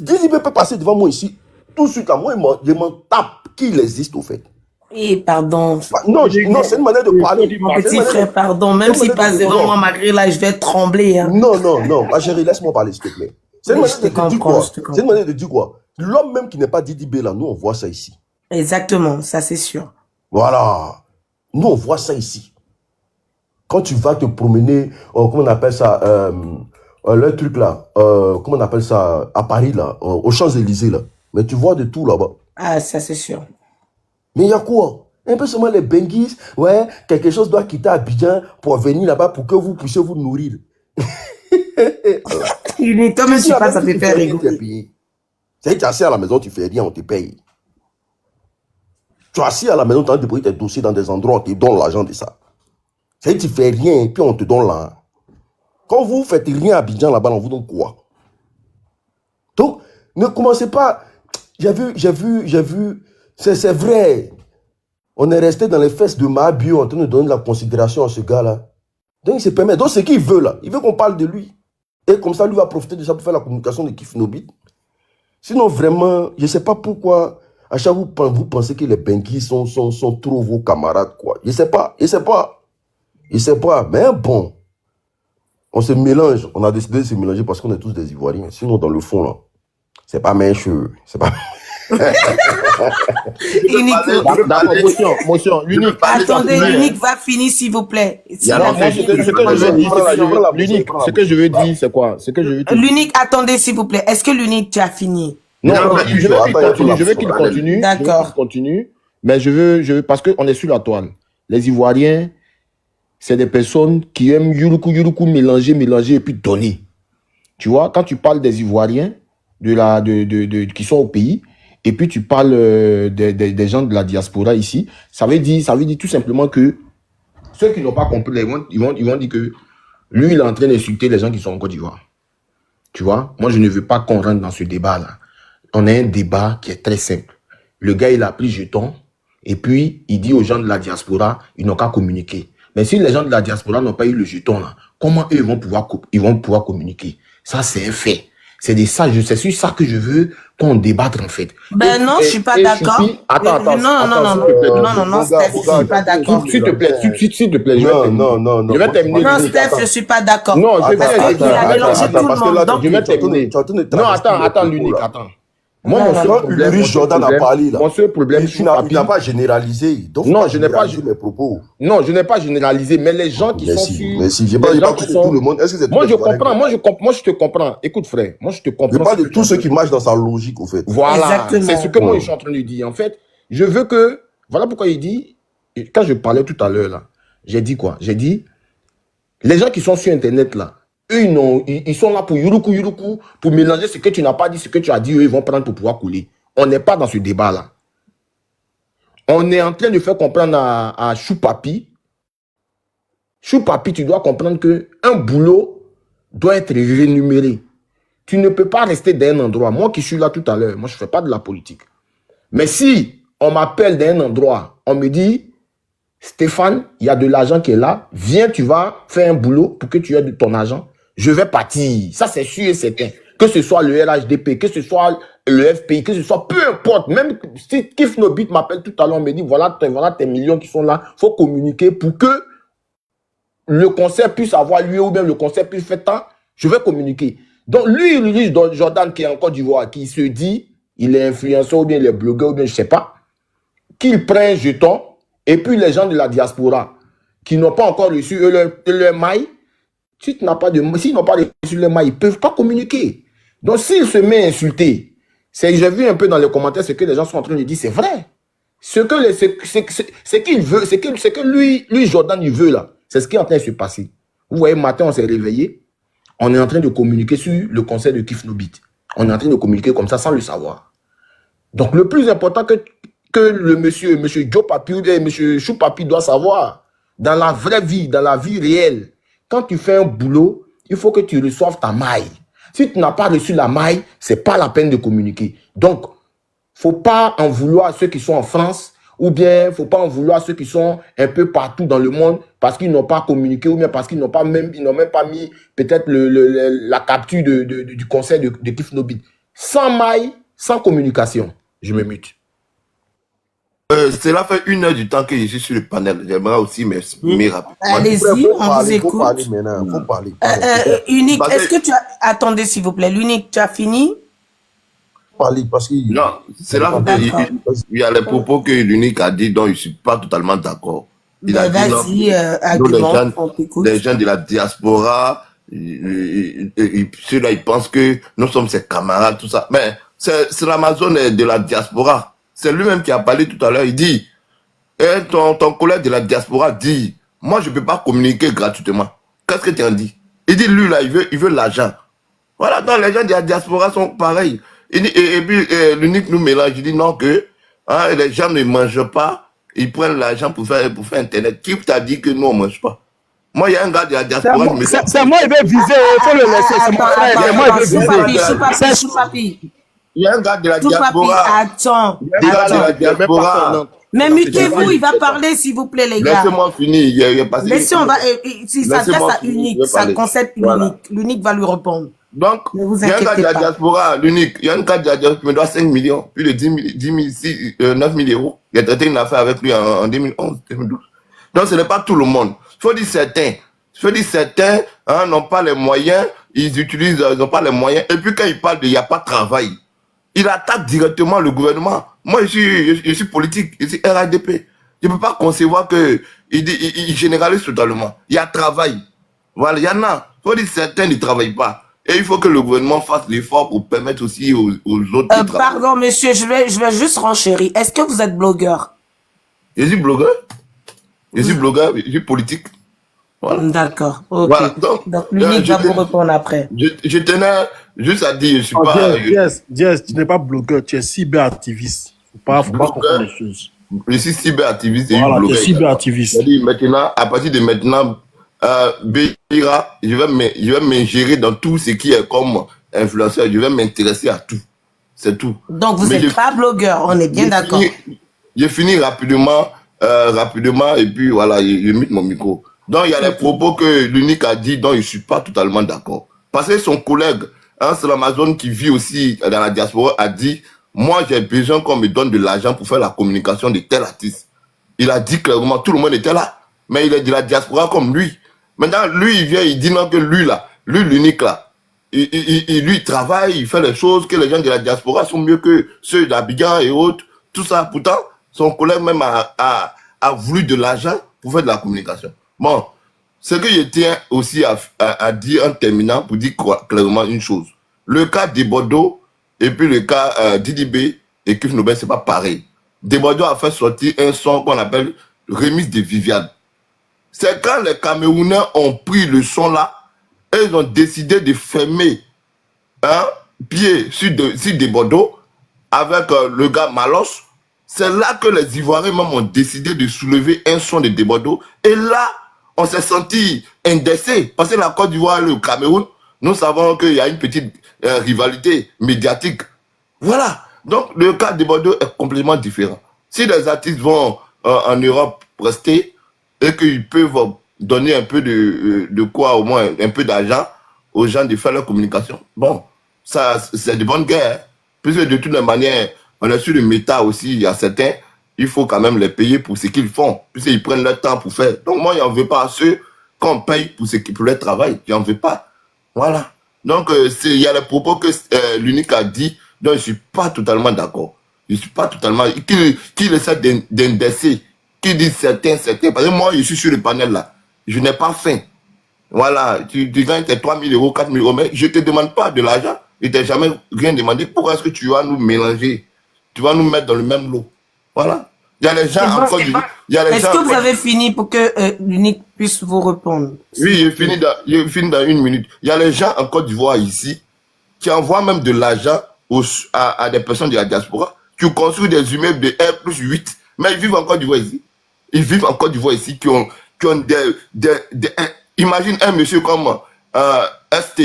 Didi peut passer devant moi ici, tout de suite là, moi, je m'en tape qu'il existe au fait. Et pardon. Non, c'est une manière de parler. Mon petit frère, pardon. Même s'il passe devant moi, malgré là, je vais trembler. Hein. Non. Ma chérie, laisse-moi parler, s'il te plaît. C'est une manière de dire quoi? C'est une manière de dire quoi? L'homme même qui n'est pas Didi B, là, nous, on voit ça ici. Exactement, ça c'est sûr. Voilà. Nous, on voit ça ici. Quand tu vas te promener, comment on appelle ça, le truc là, comment on appelle ça, à Paris là, aux Champs-Élysées là. Mais tu vois de tout là-bas. Ah, ça c'est sûr. Mais il y a quoi? Un peu seulement les benguis, ouais, quelque chose doit quitter Abidjan pour venir là-bas pour que vous puissiez vous nourrir. Toi-même, tu passes, ça te fait rigoler. C'est que tu es assis à la maison, tu fais rien, on te paye. Tu es assis à la maison, tu as débrouillé tes dossiers dans des endroits, on te donne l'argent de ça. C'est que tu fais rien, puis on te donne là. Quand vous faites rien à Abidjan là-bas, on vous donne quoi? Donc, ne commencez pas. J'ai vu. C'est vrai. On est resté dans les fesses de Mahabio en train de donner de la considération à ce gars-là. Donc, il se permet. Donc, ce qu'il veut là, il veut qu'on parle de lui. Et comme ça, lui va profiter de ça pour faire la communication de Kif Nobit. Sinon, vraiment, je ne sais pas pourquoi, à chaque fois, vous pensez que les Benguis sont trop vos camarades, quoi. Je ne sais pas. Mais bon, on se mélange. On a décidé de se mélanger parce qu'on est tous des Ivoiriens. Sinon, dans le fond, là, c'est pas mécheux. C'est pas... Motion, l'unique. Attendez, l'unique va finir, s'il vous plaît. L'unique, ce que je veux dire, c'est quoi? L'unique, attendez, s'il vous plaît. Est-ce que l'unique, tu as fini? Non, je veux qu'il continue. D'accord. Mais je veux, parce qu'on est sur la toile. Les Ivoiriens, c'est des personnes qui aiment yuruku, mélanger et puis donner. Tu vois, quand tu parles des Ivoiriens qui sont au pays, et puis tu parles des gens de la diaspora ici, ça veut dire tout simplement que ceux qui n'ont pas compris, ils vont dire que lui, il est en train d'insulter les gens qui sont en Côte d'Ivoire. Tu vois, moi, je ne veux pas qu'on rentre dans ce débat-là. On a un débat qui est très simple. Le gars, il a pris jeton, et puis il dit aux gens de la diaspora, ils n'ont qu'à communiquer. Mais si les gens de la diaspora n'ont pas eu le jeton, là, comment eux ils vont pouvoir communiquer? Ça, c'est un fait. C'est sur ça que je veux qu'on débatte, en fait. Ben non, je suis pas d'accord. Non, Steph, je suis pas d'accord. S'il te plaît, Non. Je vais terminer. Non, Steph, je suis pas d'accord. Non, je vais terminer. Non, attends, l'unique, attends. Moi, Ulrich Jordan a parlé là. Mon seul problème, il n'a pas généralisé. Donc, non, je n'ai pas mes propos. Non, je n'ai pas généralisé, mais les gens qui sont sur... Mais si, j'ai pas tout le monde. Est-ce que c'est moi, je comprends. Moi, je te comprends. Écoute, frère, moi, je te comprends. Je parle de tous ceux qui marchent dans sa logique, au fait. Voilà, c'est ce que moi, je suis en train de dire. En fait, je veux que... Voilà pourquoi il dit... Quand je parlais tout à l'heure, là, j'ai dit quoi? J'ai dit, les gens qui sont sur Internet, là, eux, ils sont là pour yuruku, pour mélanger ce que tu n'as pas dit, ce que tu as dit, eux, ils vont prendre pour pouvoir couler. On n'est pas dans ce débat-là. On est en train de faire comprendre à Choupapi, tu dois comprendre qu'un boulot doit être rémunéré. Tu ne peux pas rester dans un endroit. Moi qui suis là tout à l'heure, moi je ne fais pas de la politique. Mais si on m'appelle dans un endroit, on me dit, Stéphane, il y a de l'argent qui est là, viens, tu vas faire un boulot pour que tu aies de ton argent. Je vais partir. Ça, c'est sûr et certain. Que ce soit le RHDP, que ce soit le FPI, que ce soit peu importe. Même si Kif Nobit m'appelle tout à l'heure, on me dit voilà tes millions qui sont là. Il faut communiquer pour que le concert puisse avoir lieu ou bien le concert puisse faire tant. Je vais communiquer. Donc, lui, Ulrich Jordan, qui est en Côte d'Ivoire, qui se dit, il est influenceur ou bien il est blogueur ou bien je ne sais pas, qu'il prend un jeton et puis les gens de la diaspora qui n'ont pas encore reçu leur maille, s'ils n'ont pas reçu le mail, ils ne peuvent pas communiquer. Donc, s'il se met à insulter, j'ai vu un peu dans les commentaires ce que les gens sont en train de dire, c'est vrai. Ce qu'il veut, ce que lui, Jordan, il veut là, c'est ce qui est en train de se passer. Vous voyez, matin, on s'est réveillé, on est en train de communiquer sur le concert de Kif Nobit. On est en train de communiquer comme ça sans le savoir. Donc, le plus important que le monsieur Joe Papi ou bien monsieur Chou Papi doit savoir, dans la vraie vie, dans la vie réelle, quand tu fais un boulot, il faut que tu reçoives ta maille. Si tu n'as pas reçu la maille, ce n'est pas la peine de communiquer. Donc, il ne faut pas en vouloir à ceux qui sont en France, ou bien il ne faut pas en vouloir à ceux qui sont un peu partout dans le monde parce qu'ils n'ont pas communiqué, ou bien parce qu'ils n'ont même pas mis peut-être la capture du concert de Kif Nobit. sans maille, sans communication. Je me mute. Cela fait 1 heure du temps que je suis sur le panel. J'aimerais aussi m'exprimer rapidement. Allez-y, Faut on vous parler, faut écoute. parler maintenant, faut parler. Unique, Parce que- est-ce que tu as... Attendez, s'il vous plaît. L'Unique, tu as fini? Faut parler parce que... Non, c'est là D'accord. il y a les propos que l'unique a dit dont je ne suis pas totalement d'accord. Il a Ben, dit non, vas-y, nous, argumente, on t'écoute. les gens de la diaspora, ceux-là, ils pensent que nous sommes ses camarades, tout ça. Mais c'est l'Amazon de la diaspora. C'est lui-même qui a parlé tout à l'heure. Il dit, ton collègue de la diaspora dit, moi, je ne peux pas communiquer gratuitement. Qu'est-ce que tu en dis? Il dit, lui, là, il veut l'argent. Voilà, donc les gens de la diaspora sont pareils. Il dit, et puis, l'unique nous mélange. Il dit non, que les gens ne mangent pas, ils prennent l'argent pour faire Internet. Qui t'a dit que nous, on ne mange pas? Moi, il y a un gars de la diaspora qui me dit, C'est moi, il veut viser, il faut le laisser, c'est mon frère. C'est moi, il veut viser. Choupapi. il y a un gars de la Choupapi, diaspora. attends. Il y a un gars de la diaspora. Mais mutez-vous, il va parler, s'il vous plaît, les gars. Laissez-moi finir. Il est passé. Laissez, on va... Si ça s'adresse Laissez-moi à finir, Unique, je vais ça parler. concerne Voilà. Unique. L'Unique va lui répondre. Donc, Ne vous il y a un gars inquiétez de la pas. diaspora, l'unique. Il y a un gars de la diaspora qui me doit 5 millions, plus de 9 000 euros. Il a traité une affaire avec lui en 2011, 2012. Donc, ce n'est pas tout le monde. Il faut dire certains n'ont pas les moyens, ils n'ont pas les moyens. Et puis, quand ils parlent de il n'y a pas de travail, il attaque directement le gouvernement. Moi, je suis politique, je suis RADP. Je ne peux pas concevoir il généralise totalement. Il y a travail. Voilà, il y en a. Il faut dire certains ne travaillent pas. Et il faut que le gouvernement fasse l'effort pour permettre aussi aux autres de travailler. Pardon, monsieur, je vais juste renchérir. Est-ce que vous êtes blogueur? Je suis blogueur. Je suis politique. Voilà. D'accord. Ok. Voilà. Donc, l'Unique va vous répondre après. Je tenais juste à dire, je suis pas... Jess, tu n'es pas blogueur, tu es cyberactiviste. Faut pas comprendre les choses. Je suis cyberactiviste et Voilà, tu es blogueur. cyberactiviste. C'est-à-dire maintenant, à partir de maintenant, Beira, je vais m'ingérer dans tout ce qui est comme influenceur. Je vais m'intéresser à tout. C'est tout. Donc, vous Mais n'êtes pas blogueur, on est bien d'accord. Je finis rapidement, et puis voilà, je mute mon micro. Donc, il y a les propos que l'unique a dit, dont je ne suis pas totalement d'accord. Parce que son collègue, c'est l'Amazon qui vit aussi dans la diaspora, a dit, moi, j'ai besoin qu'on me donne de l'argent pour faire la communication de tel artiste. Il a dit clairement, tout le monde était là. Mais il est de la diaspora comme lui. Maintenant, lui, il vient, il dit non que lui, là, lui, l'unique, là, lui, travaille, il fait les choses que les gens de la diaspora sont mieux que ceux d'Abidjan et autres. Tout ça, pourtant, son collègue même a voulu de l'argent pour faire de la communication. Bon, ce que je tiens aussi à dire en terminant, pour dire clairement une chose. Le cas de Bordeaux et puis le cas d'IDB et Kif Nobel, c'est pas pareil. Bordeaux a fait sortir un son qu'on appelle Remise de Viviane. C'est quand les Camerounais ont pris le son là, et ils ont décidé de fermer un pied sur des Bordeaux avec le gars Malos. C'est là que les Ivoiriens même ont décidé de soulever un son de Bordeaux. Et là, on s'est senti indexé. Parce que la Côte d'Ivoire et le Cameroun, nous savons qu'il y a une petite rivalité médiatique. Voilà. Donc, le cas de Bordeaux est complètement différent. Si les artistes vont en Europe prester et qu'ils peuvent donner un peu de quoi, au moins un peu d'argent aux gens de faire leur communication, bon, ça, c'est de bonne guerre. Puisque de toutes les manières, on est sur le méta aussi, il y a certains, il faut quand même les payer pour ce qu'ils font, puisqu'ils prennent leur temps pour faire. Donc moi, je n'en veux pas à ceux qu'on paye pour leur travail, je n'en veux pas. Voilà. Donc, il y a les propos que l'unique a dit, dont je ne suis pas totalement d'accord. Je ne suis pas totalement... Qui essaie d'indexer, qui dit certains. Parce que moi, je suis sur le panel là. Je n'ai pas faim. Voilà. Tu gagnes tes 3 000 euros, 4 000 euros, mais je ne te demande pas de l'argent. Je ne t'ai jamais rien demandé. Pourquoi est-ce que tu vas nous mélanger? Tu vas nous mettre dans le même lot. Voilà. Il y a les gens encore... Est-ce que vous avez fini pour que l'unique puisse vous répondre? Oui, je finis dans 1 minute. Il y a les gens en Côte d'Ivoire ici qui envoient même de l'argent à des personnes de la diaspora qui construisent des immeubles de R+8. Mais ils vivent en Côte d'Ivoire ici. Ils vivent en Côte d'Ivoire ici qui ont imagine un monsieur comme ST,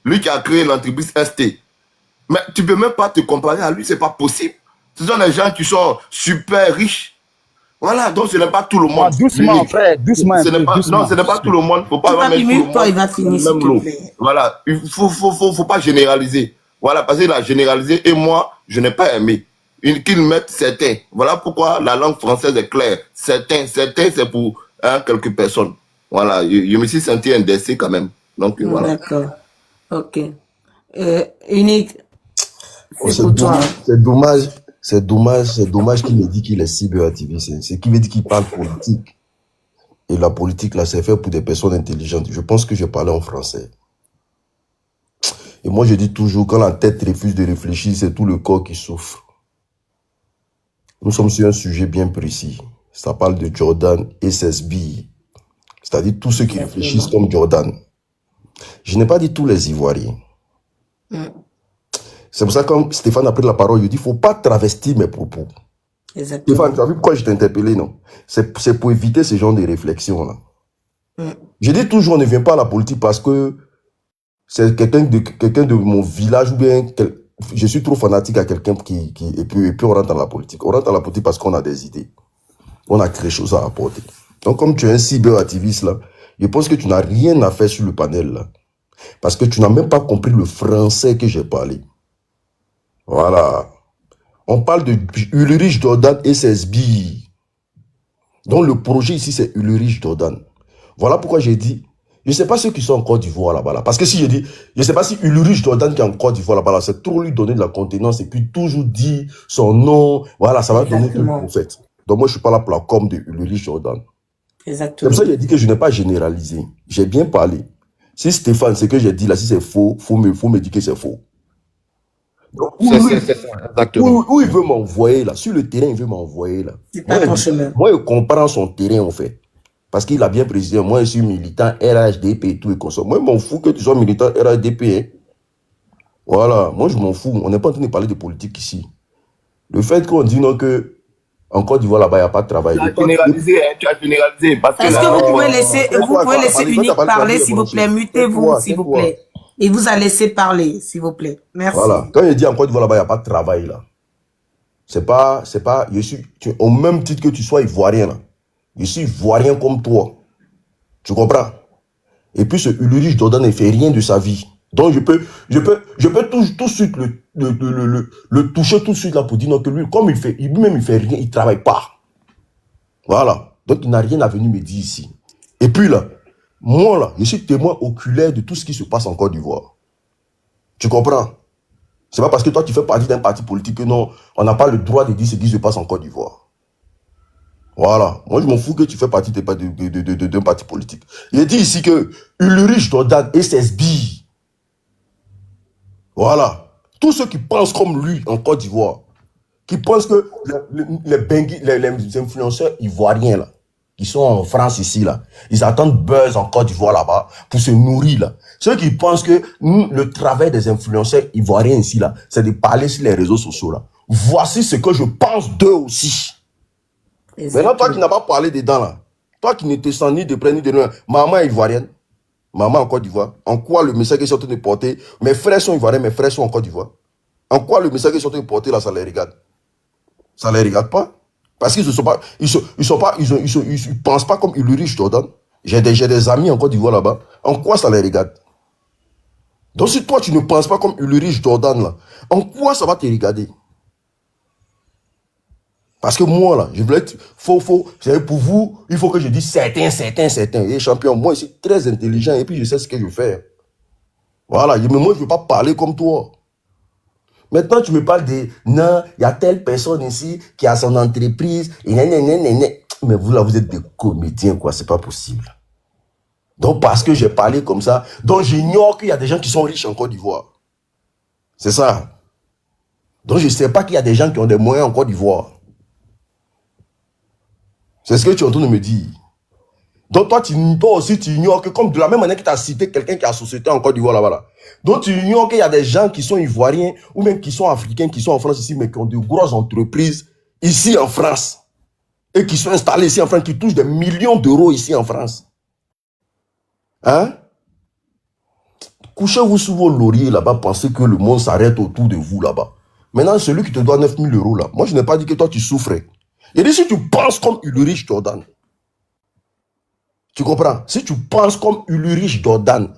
lui qui a créé l'entreprise ST. Mais tu ne peux même pas te comparer à lui, c'est pas possible. Ce sont des gens qui sont super riches. Voilà, donc ce n'est pas tout le monde. Doucement, frère, doucement. Non, ce n'est pas tout le monde. Faut pas mettre tout le monde il va finir, dans le même lot. Voilà, il faut pas généraliser. Voilà, parce qu'il a généralisé et moi, je n'ai pas aimé. Qu'ils mettent certains. Voilà pourquoi la langue française est claire. Certains, c'est pour quelques personnes. Voilà, je me suis senti indexé quand même. Donc voilà. D'accord. Ok. Unique, Oh, c'est pour toi. c'est dommage qu'il me dit qu'il est cyberactiviste. C'est qui veut dire qu'il parle politique. Et la politique, là, c'est fait pour des personnes intelligentes. Je pense que je parlais en français. Et moi, je dis toujours, quand la tête refuse de réfléchir, c'est tout le corps qui souffre. Nous sommes sur un sujet bien précis. Ça parle de Jordan et SSB. C'est-à-dire tous ceux qui réfléchissent comme Jordan. Je n'ai pas dit tous les Ivoiriens. C'est pour ça que quand Stéphane a pris la parole, il dit, il ne faut pas travestir mes propos. Exactement. Stéphane, tu as vu pourquoi je t'ai interpellé, non? C'est pour éviter ce genre de réflexion-là. Je dis toujours, on ne vient pas à la politique parce que c'est quelqu'un de mon village ou bien je suis trop fanatique à quelqu'un et puis on rentre dans la politique. On rentre dans la politique parce qu'on a des idées. On a quelque chose à apporter. Donc, comme tu es un cyberactiviste là, je pense que tu n'as rien à faire sur le panel là. Parce que tu n'as même pas compris le français que j'ai parlé. Voilà. On parle de Ulrich Jordan et SSB. Donc, le projet ici, c'est Ulrich Jordan. Voilà pourquoi j'ai dit, je ne sais pas ceux qui sont en Côte d'Ivoire là-bas. Là. Parce que si je dis, je ne sais pas si Ulrich Jordan qui est en Côte d'Ivoire là-bas, là, c'est trop lui donner de la contenance et puis toujours dire son nom. Voilà, ça va donner tout le fait. Donc, moi, je ne suis pas là pour la com de Ulrich Jordan. Exactement. C'est pour ça que j'ai dit que je n'ai pas généralisé. J'ai bien parlé. Si Stéphane, ce que j'ai dit là, si c'est faux, faut me dire que c'est faux. Donc, C'est ça, exactement. où il veut m'envoyer là, sur le terrain, il veut m'envoyer là. C'est pas ton chemin. Moi, je comprends son terrain en fait. Parce qu'il a bien précisé, moi, je suis militant RHDP et tout et comme ça. Moi, je m'en fous que tu sois militant RHDP. Hein. Voilà, moi, je m'en fous. On n'est pas en train de parler de politique ici. Le fait qu'on dit non que en Côte d'Ivoire là-bas, il n'y a pas de travail. Tu as généralisé, hein, tu as généralisé. Est-ce que vous pouvez laisser Unique parler, s'il vous plaît? Mutez-vous, s'il vous plaît. Il vous a laissé parler, s'il vous plaît. Merci. Voilà. Quand il dit en Côte d'Ivoire là-bas, il n'y a pas de travail là. C'est pas, je suis, au même titre que tu sois ivoirien là. Je suis ivoirien comme toi. Tu comprends? Et puis ce Ulrich Jordan ne fait rien de sa vie. Donc je peux tout de suite le toucher tout de suite là pour dire non que lui, comme il fait rien, il travaille pas. Voilà. Donc il n'a rien à venir me dire ici. Et puis là, moi là, je suis témoin oculaire de tout ce qui se passe en Côte d'Ivoire. Tu comprends? C'est pas parce que toi tu fais partie d'un parti politique que non, on n'a pas le droit de dire ce qui se passe en Côte d'Ivoire. Voilà. Moi, je m'en fous que tu fais partie d'un parti politique. Il dit ici que Ulrich Jordan et SSB. Voilà. Tous ceux qui pensent comme lui en Côte d'Ivoire, qui pensent que les influenceurs ivoiriens, là, qui sont en France ici, là, ils attendent buzz en Côte d'Ivoire là-bas pour se nourrir, là. Ceux qui pensent que le travail des influenceurs ivoiriens ici, là, c'est de parler sur les réseaux sociaux, là. Voici ce que je pense d'eux aussi. Exactement. Maintenant, toi qui n'as pas parlé dedans, là, toi qui ne te sens ni de près ni de loin, maman est ivoirienne, maman en Côte d'Ivoire, en quoi le message qu'ils sont en train de porter, mes frères sont ivoiriens, mes frères sont en Côte d'Ivoire, en quoi le message qu'ils sont en train de porter là, ça les regarde? Ça les regarde pas? Parce qu'ils ne pensent pas comme Ulrich Jordan. J'ai des amis en Côte d'Ivoire là-bas, en quoi ça les regarde? Donc si toi tu ne penses pas comme Ulrich Jordan là, en quoi ça va te regarder? Parce que moi, là, je voulais être... pour vous, il faut que je dise certains. Et champion, moi, je suis très intelligent et puis je sais ce que je fais. Voilà, mais moi, je ne veux pas parler comme toi. Maintenant, tu me parles de... Non, il y a telle personne ici qui a son entreprise. Et mais vous, là, vous êtes des comédiens, quoi. C'est pas possible. Donc, parce que j'ai parlé comme ça, donc j'ignore qu'il y a des gens qui sont riches en Côte d'Ivoire. C'est ça. Donc, je ne sais pas qu'il y a des gens qui ont des moyens en Côte d'Ivoire. C'est ce que tu es en train de me dire. Donc toi aussi, tu ignores que comme de la même manière que tu as cité quelqu'un qui a société en Côte d'Ivoire là-bas. Là. Donc tu ignores qu'il y a des gens qui sont ivoiriens ou même qui sont africains, qui sont en France ici, mais qui ont de grosses entreprises ici en France. Et qui sont installés ici en France, qui touchent des millions d'euros ici en France. Hein? Couchez-vous sous vos lauriers là-bas, pensez que le monde s'arrête autour de vous là-bas. Maintenant, celui qui te doit 9 000 euros là, moi je n'ai pas dit que toi tu souffrais. Et dit si tu penses comme Ulrich Jordan, tu comprends? Si tu penses comme Ulrich Jordan,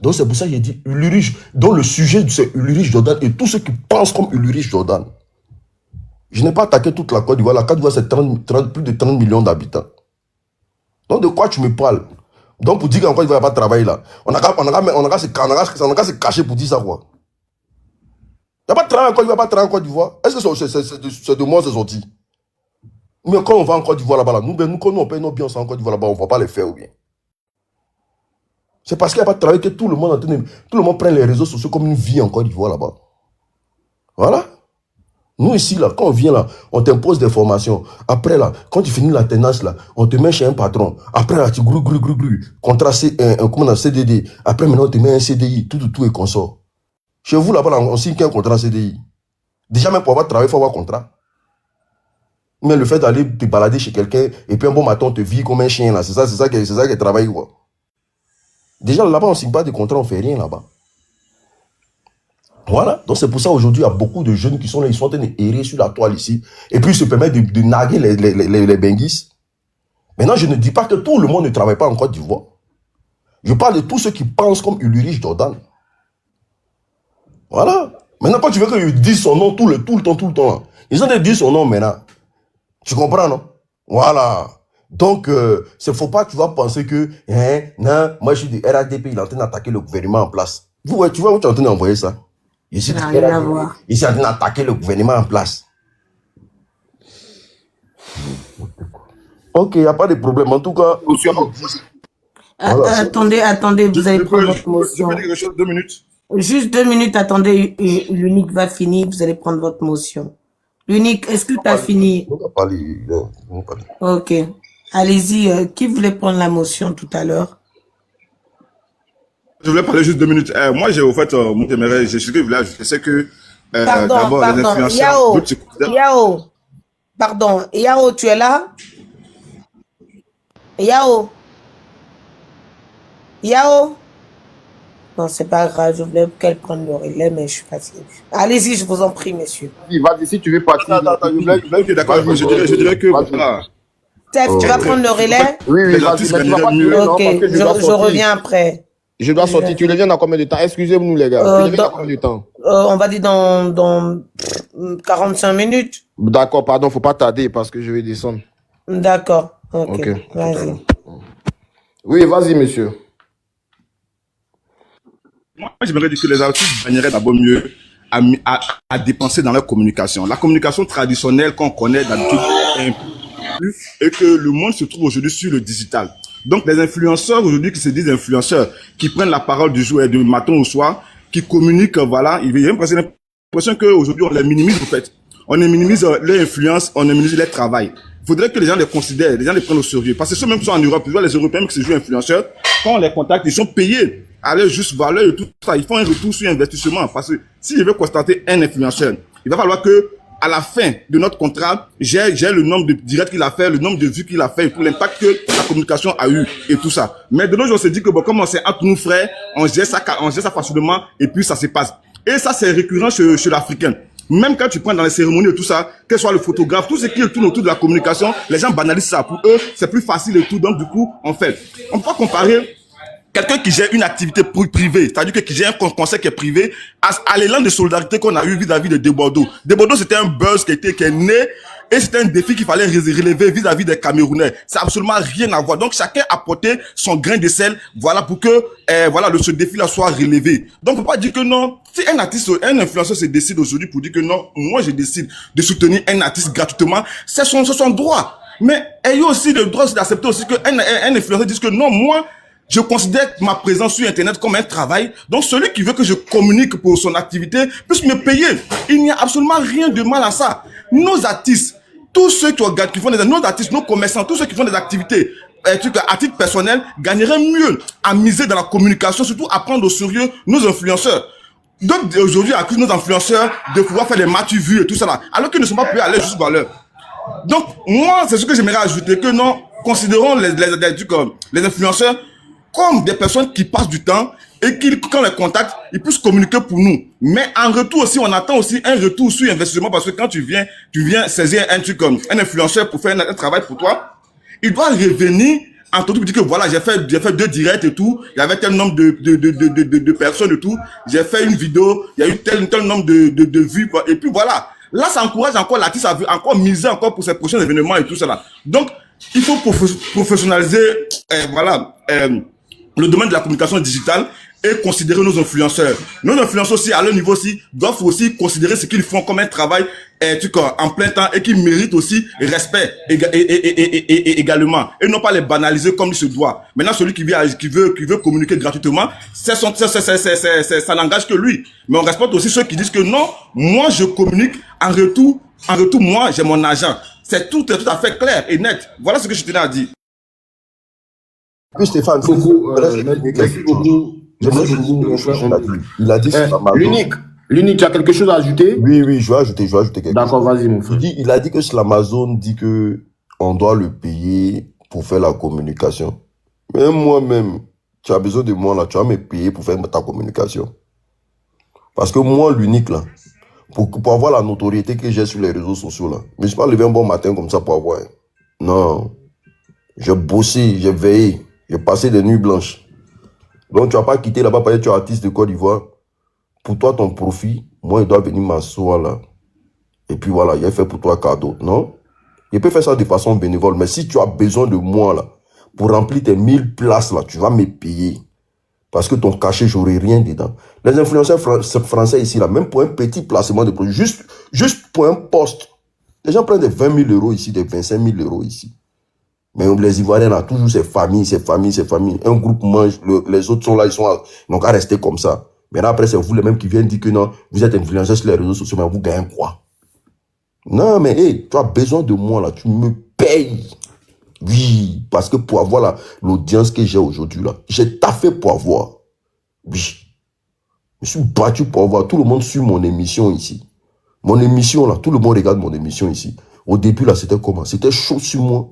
Donc c'est pour ça que j'ai dit Ulrich, dont le sujet c'est Ulrich Jordan et tous ceux qui pensent comme Ulrich Jordan. Je n'ai pas attaqué toute la Côte d'Ivoire. La Côte d'Ivoire c'est plus de 30 millions d'habitants. Donc de quoi tu me parles? Donc pour dire qu'en Côte d'Ivoire il n'y a pas de travail là, on a qu'à se cacher pour dire ça quoi. Il n'y a pas de travail en Côte d'Ivoire, pas de travail en Côte d'Ivoire. Est-ce que c'est de moi c'est sorti? Mais quand on va en Côte d'Ivoire là-bas, nous, quand nous on paye nos biens en Côte d'Ivoire là-bas, on ne va pas les faire ou bien. C'est parce qu'il n'y a pas de travail que tout le monde prend les réseaux sociaux comme une vie en Côte d'Ivoire là-bas. Voilà. Nous ici, là, quand on vient là, on t'impose des formations. Après là, quand tu finis la tenance là, on te met chez un patron. Après là, tu gru. Contrat CDD. Après maintenant, on te met un CDI. Tout est consort. Chez vous là-bas, là, on signe qu'un contrat CDI. Déjà même pour avoir travaillé, il faut avoir contrat. Mais le fait d'aller te balader chez quelqu'un et puis un bon matin, on te vit comme un chien là. C'est ça qui travaille quoi. Déjà là-bas, on ne signe pas de contrat, on ne fait rien là-bas. Voilà. Donc c'est pour ça aujourd'hui, il y a beaucoup de jeunes qui sont là, ils sont en train d'errer sur la toile ici. Et puis ils se permettent de narguer les benguis. Maintenant, je ne dis pas que tout le monde ne travaille pas en Côte d'Ivoire. Je parle de tous ceux qui pensent comme Ulrich Jordan. Voilà. Maintenant, quand tu veux qu'ils disent son nom tout le temps, là, ils ont dit son nom maintenant. Tu comprends, non? Voilà. Donc, il ne faut pas que tu vas penser que, non, moi je suis du RADP, il est en train d'attaquer le gouvernement en place. Tu vois où tu es en train d'envoyer ça? Il est en train d'attaquer le gouvernement en place. Ok, il n'y a pas de problème. En tout cas, voilà. Attendez, vous allez prendre votre motion. Je vais dire quelque chose, 2 minutes. Juste 2 minutes, attendez, l'unique va finir, vous allez prendre votre motion. L'unique, est-ce que tu as fini? On va parler. Ok. Allez-y, qui voulait prendre la motion tout à l'heure? Je voulais parler juste 2 minutes. Moi, j'ai au fait, je sais que d'abord les influenceurs. Yao, tu es là? Yao? Non, c'est pas grave, je voulais qu'elle prenne le relais, mais je suis fatiguée. Allez-y, je vous en prie, monsieur. Vas-y, si tu veux partir. Ok, d'accord, je dirais que voilà. Steph, tu vas prendre le relais? Oui, vas-y, mais tu vas pas tirer, non, ok, parce que je reviens après. Je dois sortir. Tu reviens dans combien de temps? Excusez-nous, les gars. Tu reviens dans combien de temps? On va dire dans 45 minutes. D'accord, pardon, faut pas tarder parce que je vais descendre. D'accord. Ok. Vas-y. Oui, vas-y, monsieur. Moi, j'aimerais dire que les artistes gagneraient d'abord mieux à dépenser dans leur communication. La communication traditionnelle qu'on connaît d'habitude est plus et que le monde se trouve aujourd'hui sur le digital. Donc, les influenceurs aujourd'hui qui se disent influenceurs, qui prennent la parole du jour et du matin au soir, qui communiquent, voilà, il y a l'impression qu'aujourd'hui on les minimise en fait. On minimise leur influence, on minimise leur travail. Il faudrait que les gens les considèrent, les gens les prennent au sérieux. Parce que ceux même qui sont en Europe, tu vois les Européens qui se jouent influenceurs, quand on les contacte, ils sont payés à leur juste valeur et tout ça. Ils font un retour sur investissement. Parce que si je veux constater un influenceur, il va falloir que à la fin de notre contrat, j'ai le nombre de directs qu'il a fait, le nombre de vues qu'il a fait et tout l'impact que la communication a eu et tout ça. Mais de nos jours, on se dit que bon, comme on c'est entre nous frères, on gère ça facilement et puis ça se passe. Et ça, c'est récurrent chez l'Africain. Même quand tu prends dans les cérémonies et tout ça, quel soit le photographe, tout ce qui tourne autour de la communication, les gens banalisent ça. Pour eux, c'est plus facile et tout. Donc, du coup, on fait. On peut pas comparer quelqu'un qui gère une activité privée, c'est-à-dire qui gère un conseil qui est privé, à l'élan de solidarité qu'on a eu vis-à-vis de Desbordeaux. Desbordeaux, c'était un buzz qui est né et c'était un défi qu'il fallait relever vis-à-vis des Camerounais. Ça n'a absolument rien à voir. Donc, chacun a apporté son grain de sel, voilà, pour que, ce défi-là soit relevé. Donc, on peut pas dire que non. Si un artiste, un influenceur se décide aujourd'hui pour dire que non, moi, je décide de soutenir un artiste gratuitement, c'est son droit. Mais ayant aussi le droit d'accepter aussi qu'un influenceur dise que non, moi, je considère ma présence sur Internet comme un travail. Donc, celui qui veut que je communique pour son activité puisse me payer. Il n'y a absolument rien de mal à ça. Nos artistes, tous ceux qui font nos artistes, nos commerçants, tous ceux qui font des activités à titre personnel, gagneraient mieux à miser dans la communication, surtout à prendre au sérieux nos influenceurs. Donc, aujourd'hui, à cause de nos influenceurs, de pouvoir faire des matchs vus et tout ça là, alors qu'ils ne sont pas payés à leur juste valeur. Donc, moi, c'est ce que j'aimerais ajouter, que non, considérons les influenceurs comme des personnes qui passent du temps et qui, quand on les contacte, ils puissent communiquer pour nous. Mais en retour aussi, on attend aussi un retour sur investissement parce que quand tu viens saisir un truc comme un influenceur pour faire un travail pour toi, il doit revenir Anthony dit que voilà, j'ai fait 2 directs et tout, il y avait tel nombre de personnes et tout, j'ai fait une vidéo, il y a eu tel nombre de vues, et puis voilà. Là, ça encourage encore l'artiste à encore miser encore pour ses prochains événements et tout cela. Donc, il faut professionnaliser, voilà, le domaine de la communication digitale et considérer nos influenceurs. Nos influenceurs aussi, à leur niveau aussi, doivent aussi considérer ce qu'ils font comme un travail en plein temps et qui méritent aussi respect également. Et non pas les banaliser comme il se doit. Maintenant, celui qui veut communiquer gratuitement, ça n'engage que lui. Mais on respecte aussi ceux qui disent que non, moi je communique en retour, moi j'ai mon argent. C'est tout à fait clair et net. Voilà ce que je tenais à dire. Puis Stéphane, Merci beaucoup. Il a dit L'unique, tu as quelque chose à ajouter? Oui, je vais ajouter quelque chose. D'accord, vas-y, mon frère. Il a dit que l'Amazon dit que on doit le payer pour faire la communication. Mais moi-même, tu as besoin de moi là, tu vas me payer pour faire ta communication. Parce que moi, l'unique là, pour avoir la notoriété que j'ai sur les réseaux sociaux là, mais je ne suis pas levé un bon matin comme ça pour avoir. Non. J'ai bossé, j'ai veillé, j'ai passé des nuits blanches. Donc, tu vas pas quitter là-bas parce que tu es artiste de Côte d'Ivoire. Pour toi, ton profit, moi, il doit venir m'asseoir là. Et puis voilà, il a fait pour toi cadeau. Non? Il peut faire ça de façon bénévole. Mais si tu as besoin de moi là, pour remplir tes 1000 places là, tu vas me payer. Parce que ton cachet, j'aurai rien dedans. Les influenceurs français ici là, même pour un petit placement de produit, juste pour un poste, les gens prennent des 20 000 euros ici, des 25 000 euros ici. Mais les Ivoiriens ont toujours ces familles. Un groupe mange, les autres sont là, ils n'ont qu'à rester comme ça. Mais là, après, c'est vous les mêmes qui viennent dire que non, vous êtes influenceurs sur les réseaux sociaux, mais vous gagnez quoi? Non, mais hey, tu as besoin de moi là, tu me payes. Oui, parce que pour avoir l'audience que j'ai aujourd'hui là, j'ai taffé pour avoir. Oui. Je me suis battu pour avoir. Tout le monde suit mon émission ici. Mon émission là, tout le monde regarde mon émission ici. Au début là, c'était comment? C'était chaud sur moi.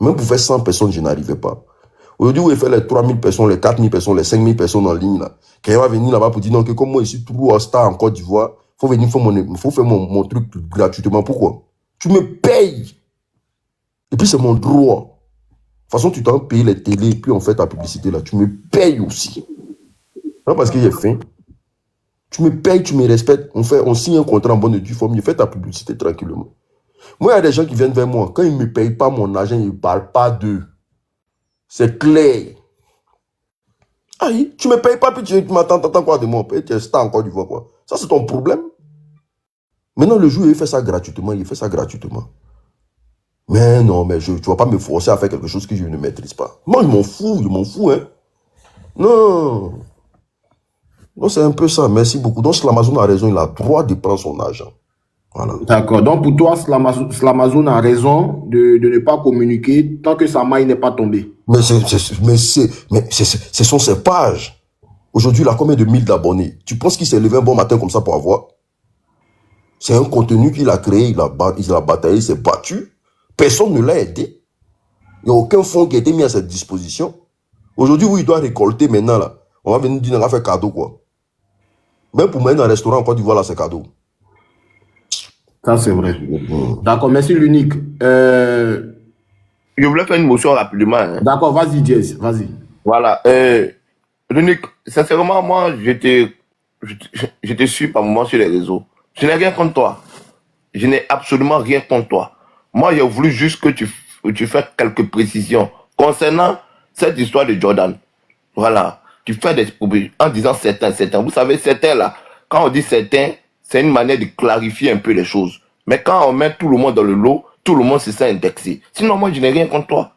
Même pour faire 100 personnes, je n'arrivais pas. Aujourd'hui, où il fait les 3000 personnes, les 4000 personnes, les 5000 personnes en ligne, là, quelqu'un va venir là-bas pour dire non, que comme moi, ici, tout star en Côte d'Ivoire, faut venir faire mon truc gratuitement. Pourquoi? Tu me payes. Et puis, c'est mon droit. De toute façon, tu t'en payes les télés, puis on fait ta publicité là. Tu me payes aussi. Non, parce que j'ai faim. Tu me payes, tu me respectes. On signe un contrat en bonne et due forme. Je fais ta publicité tranquillement. Moi, il y a des gens qui viennent vers moi. Quand ils ne me payent pas mon argent, ils ne parlent pas d'eux. C'est clair. Aïe, tu ne me payes pas, puis tu m'attends quoi de moi? Tu es star encore du voix quoi. Ça, c'est ton problème. Maintenant, le jour où il fait ça gratuitement, il fait ça gratuitement. Mais non, mais tu ne vas pas me forcer à faire quelque chose que je ne maîtrise pas. Moi, je m'en fous, hein. Non. Donc, c'est un peu ça. Merci beaucoup. Donc, l'Amazon a raison, il a le droit de prendre son argent. Voilà. D'accord. Donc, pour toi, l'Amazon a raison de ne pas communiquer tant que sa maille n'est pas tombée. Mais ce sont ses pages. Aujourd'hui, il a combien de 1000 d'abonnés? Tu penses qu'il s'est levé un bon matin comme ça pour avoir? C'est un contenu qu'il a créé, il a bataillé, il s'est battu. Personne ne l'a aidé. Il n'y a aucun fonds qui a été mis à sa disposition. Aujourd'hui, où il doit récolter maintenant, là, on va venir dire, on va faire cadeau, quoi. Même pour mettre dans un restaurant en Côte d'Ivoire, là, c'est cadeau. Ça, c'est vrai. D'accord, merci l'unique. Je voulais faire une motion rapidement. Hein. D'accord, vas-y, Jess, vas-y. Voilà. L'unique, sincèrement, moi, je te suis par moment sur les réseaux. Je n'ai rien contre toi. Je n'ai absolument rien contre toi. Moi, j'ai voulu juste que tu fasses quelques précisions concernant cette histoire de Jordan. Voilà. Tu fais des propositions en disant certains. Vous savez, certains là, quand on dit certains, c'est une manière de clarifier un peu les choses. Mais quand on met tout le monde dans le lot, tout le monde se sent indexé. Sinon, moi, je n'ai rien contre toi.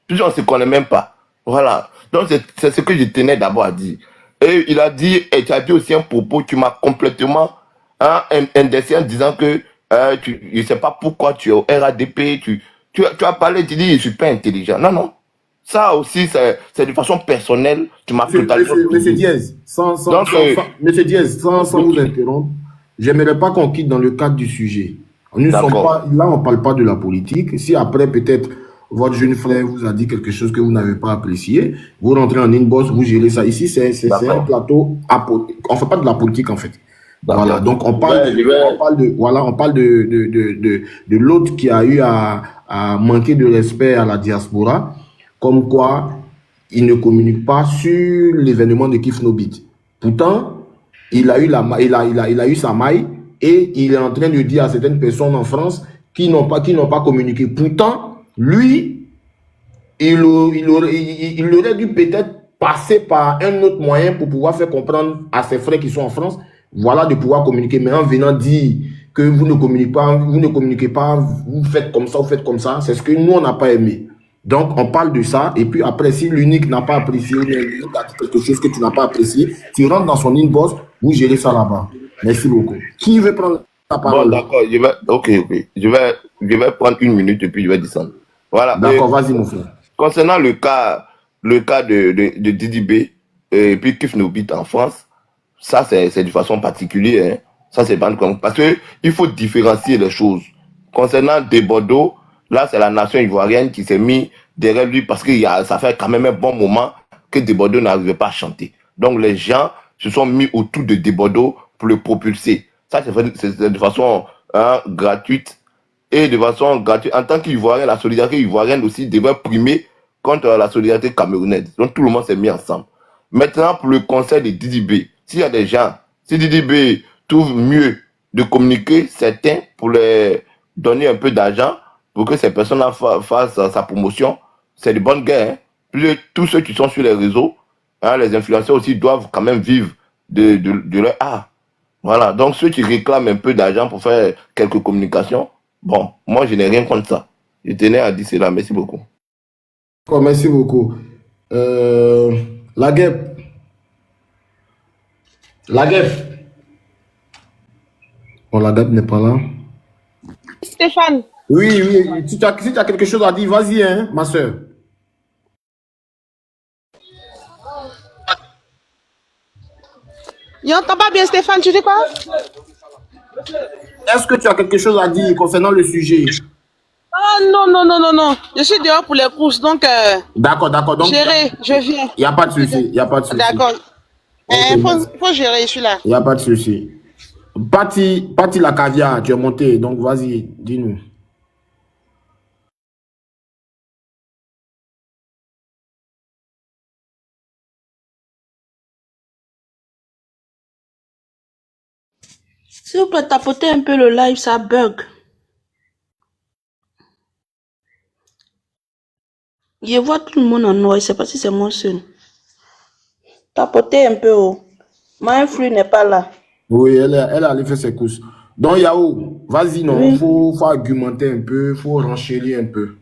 Puis on ne se connaît même pas. Voilà. Donc, c'est ce que je tenais d'abord à dire. Et il a dit, et tu as dit aussi un propos, tu m'as complètement indexé en disant que je ne sais pas pourquoi tu es au RADP, tu as parlé, tu dis, je ne suis pas intelligent. Non, non. Ça aussi, c'est de façon personnelle. Tu m'as totalement... Monsieur Diaz, Monsieur Diaz, sans vous interrompre, j'aimerais pas qu'on quitte dans le cadre du sujet. Nous ne sommes pas, là, on ne parle pas de la politique. Si après, peut-être, votre jeune frère vous a dit quelque chose que vous n'avez pas apprécié, vous rentrez en inbox, vous gérez ça. Ici, c'est un plateau, on ne fait pas de la politique, en fait. Voilà, donc on parle de l'autre qui a eu à manquer de respect à la diaspora. comme quoi il ne communique pas sur l'événement de Kifnobit. Pourtant, il a eu sa maille et il est en train de dire à certaines personnes en France qui n'ont pas communiqué. Pourtant, lui, il aurait dû peut-être passer par un autre moyen pour pouvoir faire comprendre à ses frères qui sont en France, voilà, de pouvoir communiquer. Mais en venant dire que vous ne communiquez pas, vous faites comme ça, c'est ce que nous, on n'a pas aimé. Donc, on parle de ça, et puis après, si l'unique n'a pas apprécié, ou l'unique a dit quelque chose que tu n'as pas apprécié, tu rentres dans son inbox, vous gérez ça là-bas. Merci beaucoup. Qui veut prendre la parole? Bon, d'accord, ok. Je vais prendre 1 minute et puis je vais descendre. Voilà. D'accord, vas-y, mon frère. Concernant le cas de Didi B et puis Kifnobit en France, ça c'est de façon particulière. Hein. Ça c'est pas parce que il faut différencier les choses. Concernant Desbordeaux, là c'est la nation ivoirienne qui s'est mis derrière lui parce que ça fait quand même un bon moment que Desbordeaux n'arrivait pas à chanter. Donc les gens se sont mis autour de Desbordeaux pour le propulser. Ça c'est de façon gratuite. Et de façon gratuite, en tant qu'Ivoirien, la solidarité ivoirienne aussi devait primer contre la solidarité camerounaise. Donc tout le monde s'est mis ensemble. Maintenant, pour le conseil de Didi B, s'il y a des gens, si Didi B trouve mieux de communiquer certains pour les donner un peu d'argent pour que ces personnes-là fassent sa promotion, c'est de bonne guerre. Hein. Plus tous ceux qui sont sur les réseaux, hein, les influenceurs aussi doivent quand même vivre de leur art. Voilà, donc ceux qui réclament un peu d'argent pour faire quelques communications, bon, moi je n'ai rien contre ça. Je tenais à dire cela, merci beaucoup. Oh, merci beaucoup. La guêpe. Bon, la guêpe n'est pas là. Stéphane. Oui. Si tu as quelque chose à dire, vas-y, hein, ma soeur. Je n'entends pas bien, Stéphane, tu dis quoi? Est-ce que tu as quelque chose à dire concernant le sujet? Ah non. Je suis dehors pour les courses, donc... D'accord. Donc, gérer, je viens. il n'y a pas de souci. D'accord. Okay. Faut gérer, je suis là. Il n'y a pas de souci. Pati la caviar, tu es monté, donc vas-y, dis-nous. S'il vous plaît, tapotez un peu le live, ça bug. Je vois tout le monde en noir, je ne sais pas si c'est moi seul. Tapotez un peu haut. Ma influx n'est pas là. Oui, elle est allée faire ses courses. Donc, Yao, vas-y, non, Oui. faut argumenter un peu, faut renchérir un peu.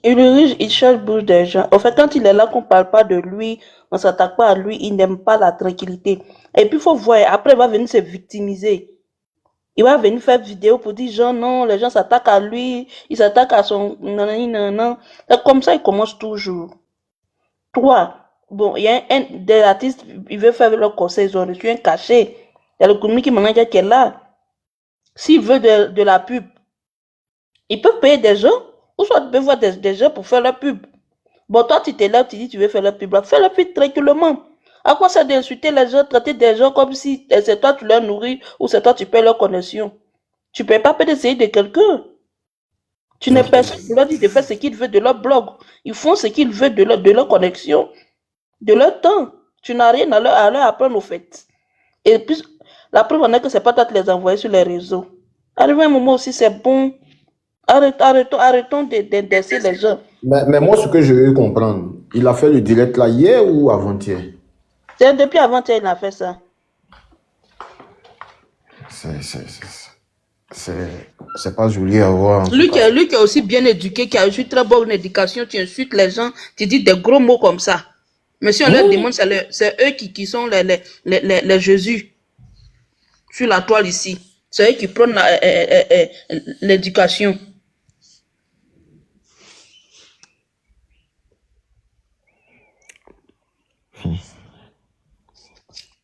Il est riche, il cherche bouche des gens. En fait, quand il est là, qu'on ne parle pas de lui, on ne s'attaque pas à lui, il n'aime pas la tranquillité. Et puis, il faut voir, après, il va venir se victimiser. Il va venir faire vidéo pour dire, genre, non, les gens s'attaquent à lui, ils s'attaquent à son... Non. C'est comme ça, il commence toujours. Toi, bon, il y a un des artistes, il veut faire leur conseil, ils ont reçu un cachet. Il y a le community manager qui est là. S'il veut de la pub, il peut payer des gens, ou soit il peut voir des gens pour faire la pub. Bon, toi, tu t'es là, tu dis tu veux faire la pub. Fais la pub tranquillement. À quoi ça d'insulter les gens, traiter des gens comme si c'est toi tu leur nourris ou c'est toi tu payes leur connexion. Tu ne peux pas d'essayer de quelqu'un. Tu n'es personne pour leur dire de faire ce qu'ils veulent de leur blog. Ils font ce qu'ils veulent de leur connexion, de leur temps. Tu n'as rien à leur apprendre au fait. Et puis, la preuve en est que ce n'est pas toi qui les envoyer sur les réseaux. Arrivé un moment aussi, c'est bon. Arrêtons d'essayer les gens. Mais moi, ce que je veux comprendre, il a fait le direct là hier ou avant-hier? C'est depuis avant-hier il a fait ça. C'est pas joli à voir. Lui qui est aussi bien éduqué, qui a eu très bonne éducation, tu insultes les gens, tu dis des gros mots comme ça. Mais si on leur demande, c'est eux qui sont les Jésus sur la toile ici. C'est eux qui prennent l'éducation.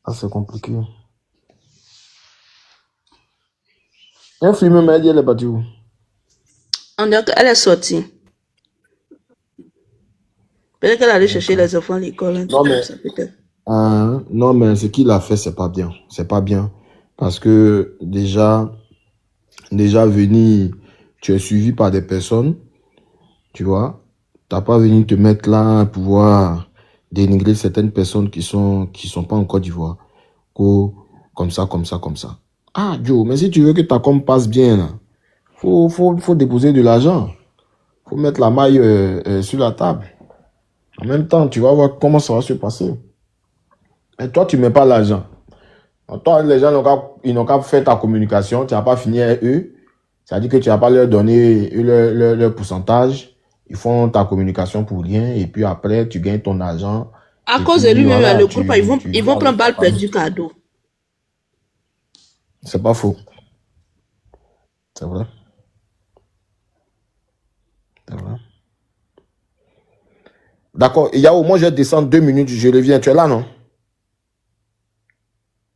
Ah, c'est compliqué. Un film m'a dit, elle est partie où? On dirait qu'elle est sortie. Peut-être qu'elle allait chercher les enfants à l'école. Non, mais ce qu'il a fait, c'est pas bien. C'est pas bien. Parce que déjà venir, tu es suivi par des personnes Tu vois, t'as pas venu te mettre là à pouvoir dénigrer certaines personnes qui sont pas en Côte d'Ivoire. Comme ça, comme ça, comme ça. Ah, Joe, mais si tu veux que ta com passe bien, là, faut déposer de l'argent. Faut mettre la maille sur la table. En même temps, tu vas voir comment ça va se passer. Et toi, tu mets pas l'argent. Toi, les gens ils n'ont qu'à faire ta communication. Tu n'as pas fini avec eux. C'est-à-dire que tu n'as pas leur donner leur pourcentage. Ils font ta communication pour rien. Et puis après, tu gagnes ton argent. À Et cause de puis, lui-même, voilà, le groupe, ils vont prendre balle perdue. perdue cadeau. C'est pas faux. C'est vrai. C'est vrai. D'accord. Yao, moi, je vais descendre 2 minutes. Je reviens. Tu es là, non?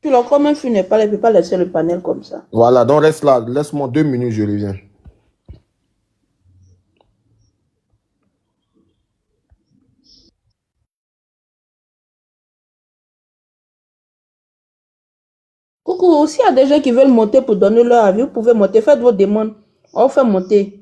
Tu l'as comme un funéraire, il ne peut pas laisser le panel comme ça. Voilà. Donc, reste là. Laisse-moi 2 minutes. Je reviens. Coucou, s'il y a des gens qui veulent monter pour donner leur avis, vous pouvez monter. Faites vos demandes. On fait monter.